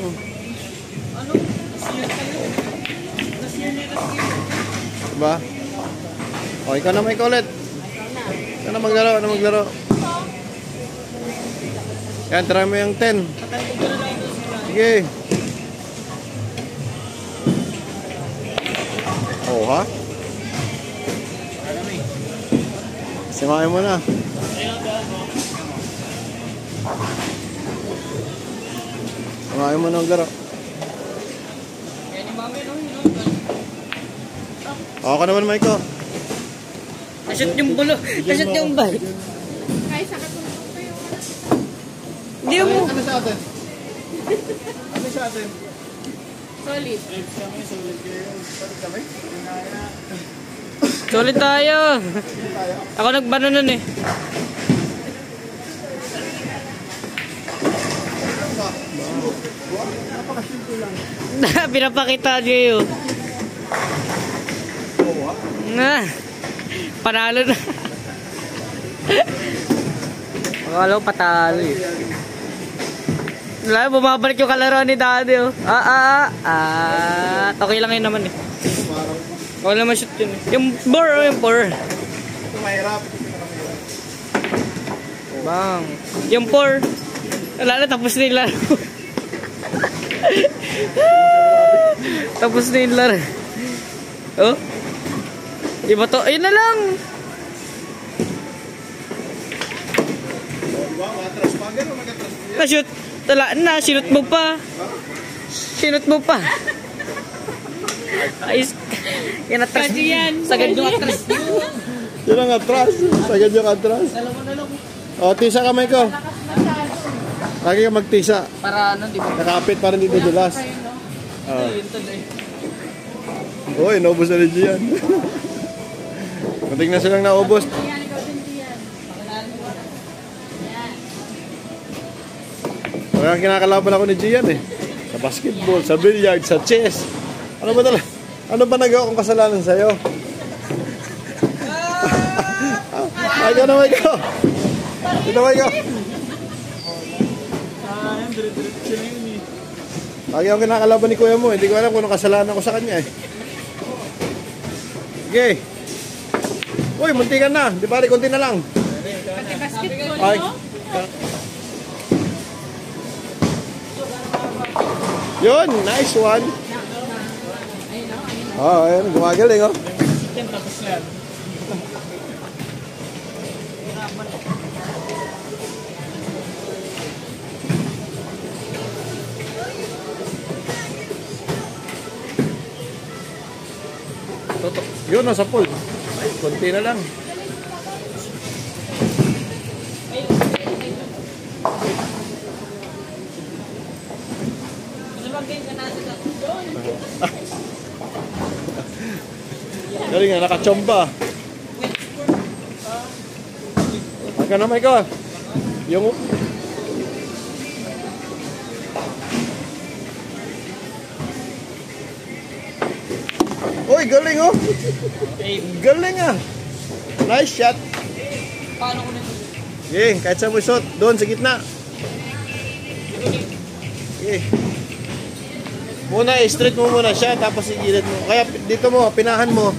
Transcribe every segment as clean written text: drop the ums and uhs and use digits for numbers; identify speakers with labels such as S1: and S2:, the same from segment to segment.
S1: Ano? Nasiyar kayo. Nasiyar nila kayo.
S2: Diba? O, ikaw na may kulit. Ikaw na maglaro, Yan, try mo yung 10. Sige. Oh, ha? Simahin mo na. Simahin mo na ang laro. Ako naman, Maiko.
S1: Nashoot yung bulo. Nashoot yung bike.
S3: Kahit sa katulong kayo.
S1: Hindi mo.
S2: Ano sa atin? Ano sa atin?
S3: Solid.
S1: Solid tayo. Ako nagbano nun eh.
S2: Napakasimple lang.
S1: Pinapakita niyo yun. Panalo na. Akala ko patalo eh. Wala, bumabalik yung kalaro ni Daddy oh. Okay lang yun naman eh. Wala naman shoot yun eh. Yung bore oh, yung bore.
S2: Ito mahirap.
S1: Bang. Yung bore. Wala na, tapos na yung laro. Tapos na yung laro. Oh. Iba to. Ayun na lang.
S2: Diba? Matras pa. Gano'n mag-atras pa yan.
S1: Na-shoot. Tala na. Sinut mo pa. Sinut mo pa. Ayos. Yan atras. Sagad yung atras.
S2: Yan ang atras. Sagad yung atras. O, tisa kamay ko. Lagi ka magtisa.
S1: Para ano, di ba?
S2: Nakapit para hindi dudulas. Uy, naubos na rin yan. Mating na silang naubos. Parang kinakalaban ako ni Gian eh. Sa basketball, sa billiard, sa chess. Ano ba talaga? Ano ba nagawa kong kasalanan sa'yo? Ay, ka naman ko. Ito naman ko. Lagi ako kinakalaban ni kuya mo. Hindi ko alam kung anong kasalanan ko sa kanya eh. Sige. Uy, muntikan na. Di ba? Kunti na lang.
S3: Pati basketball,
S2: Ay.
S3: no?
S2: Yun, nice one. Oh, ayun, gumagaling oh. Toto. Yun, nasa pool. Ay, konti na lang. Galing nga, nakachomba. Hanggang naman ikaw. Yung... Uy, galing oh. Galing ah. Nice shot.
S1: Paano ko nito?
S2: Okay, kahit sa mo shot. Doon sa gitna. Okay. Muna, straight mo muna siya, tapos igilid mo. Kaya dito mo, pinahan mo.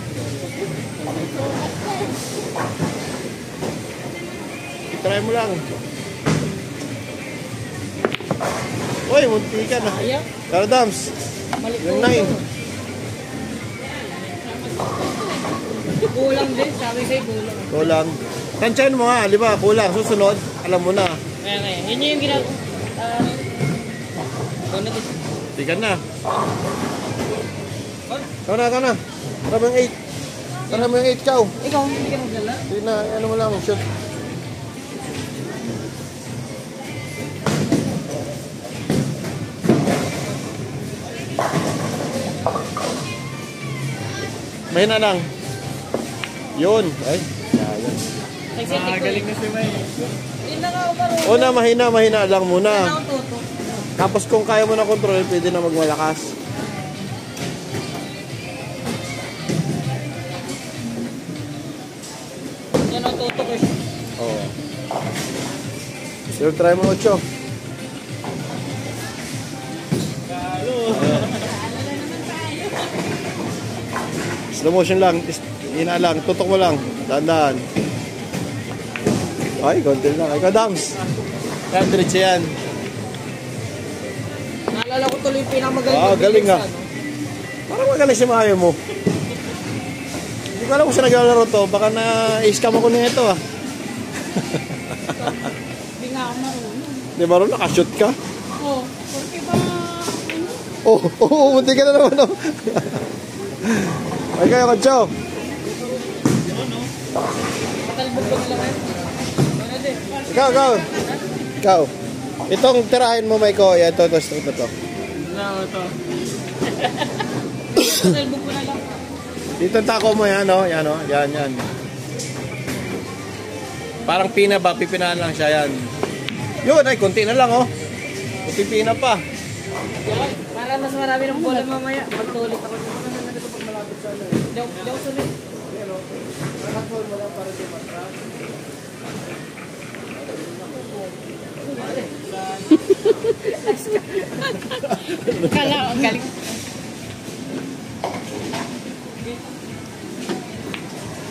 S2: Try mo lang. Uy, munti ka na. Pero Dams, yung 9.
S1: Kulang din, sabi sa'yo kulang.
S2: Kulang. Tansyahin mo nga, di ba? Kulang. Susunod, alam mo na.
S1: Kaya. Yun yung ginagawa.
S2: Tigan na. Ikaw na. Tara mo yung 8. Tara mo yung 8, ikaw.
S1: Ikaw, hindi ka maglala?
S2: Sige na, ano mo lang, shoot. Mahina lang. Yun. Ay, yun.
S1: Galing na si May. Yun na nga ako parang.
S2: Una, mahina lang muna.
S1: Yan ako toto.
S2: Tapos kung kaya mo na control, pwede na magmalakas.
S1: Yan ang toto ko.
S2: Oo. Pero try mo 8. Slow motion lang. Ina lang. Tutok mo lang. Dahan-dahan. Ay, konti lang. Ikaw, Dams. Yan, diretso yan.
S1: Naalala ko tuloy yung pinakamagaling.
S2: Ah, galing nga. Parang magaling si Mayo mo. Hindi ko alam kung saan naglalaro to. Baka na-scam ako nito ah.
S3: Hindi nga ako marunong.
S2: Di ba rin nakashoot ka?
S3: Oh, porque ba...
S2: Buti ka na naman oh. Ay kayo, Kacho.
S3: Patalbog ko nila kayo.
S2: Ikaw. Itong tirahin mo, Maiko. Yan, ito.
S1: No, ito.
S3: Patalbog ko na lang.
S2: Dito ang tako mo yan, oh. Yan, oh. Yan. Parang pina ba? Pipinahan lang siya, yan. Yun, ay, konti na lang, oh. Pipina pa.
S3: Para mas marami ng bola mamaya. Pagtulit ako. Daw sulit. Kala, ang galing.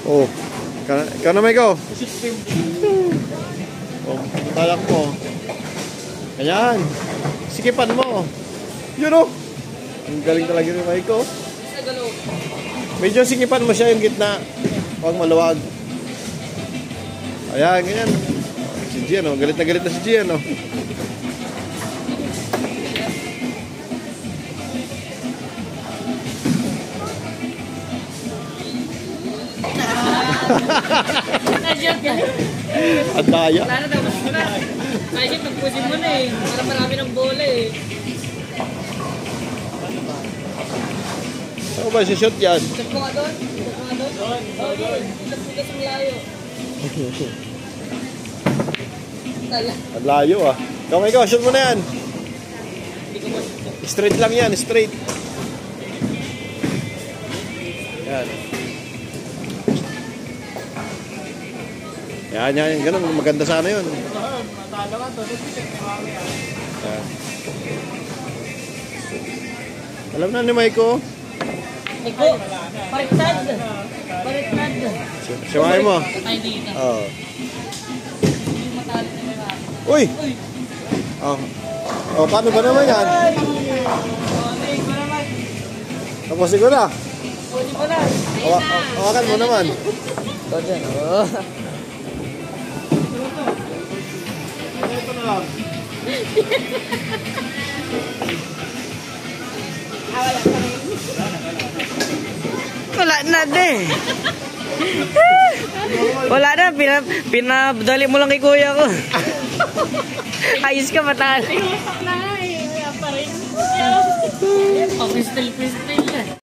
S2: Oh. Ikaw na, Maiko. Oh, talak mo. Ayan. Sikipan mo. Yun, oh. Ang galing talaga ni Maiko. Medyo sikipan mo siya yung gitna. Huwag maluwag. Ayan, ganyan. Si Gian, oh. Galit na si Gian, oh. Ang daya.
S3: Wala na daw, mas na. Kasi pagpusin mo na eh. Para marami ng bola eh.
S2: Ano ba si shot yan?
S3: Check mo nga doon. Doon. Pugas ang layo.
S2: Ang layo ah. Ikaw, shoot mo na yan. Straight lang yan, straight. Yan. Yan, ganun. Maganda sana yun. Yan. Alam na ni Maiko.
S3: Iko, baliktad.
S2: Siway mo.
S3: Ay, dito.
S2: Oo.
S3: Hindi matalo na marami.
S2: Uy! Oh, paano ba naman yan? Tapusin ko na.
S3: Pwede mo na.
S2: Hawakan mo naman.
S1: Ito dyan, oh. Wala na din. Wala na, pinadali mo lang kay kuya ko. Ayos ka, matali.
S3: Ayusak na nga eh. Kaya pa rin. Pag-pistol-pistol yan.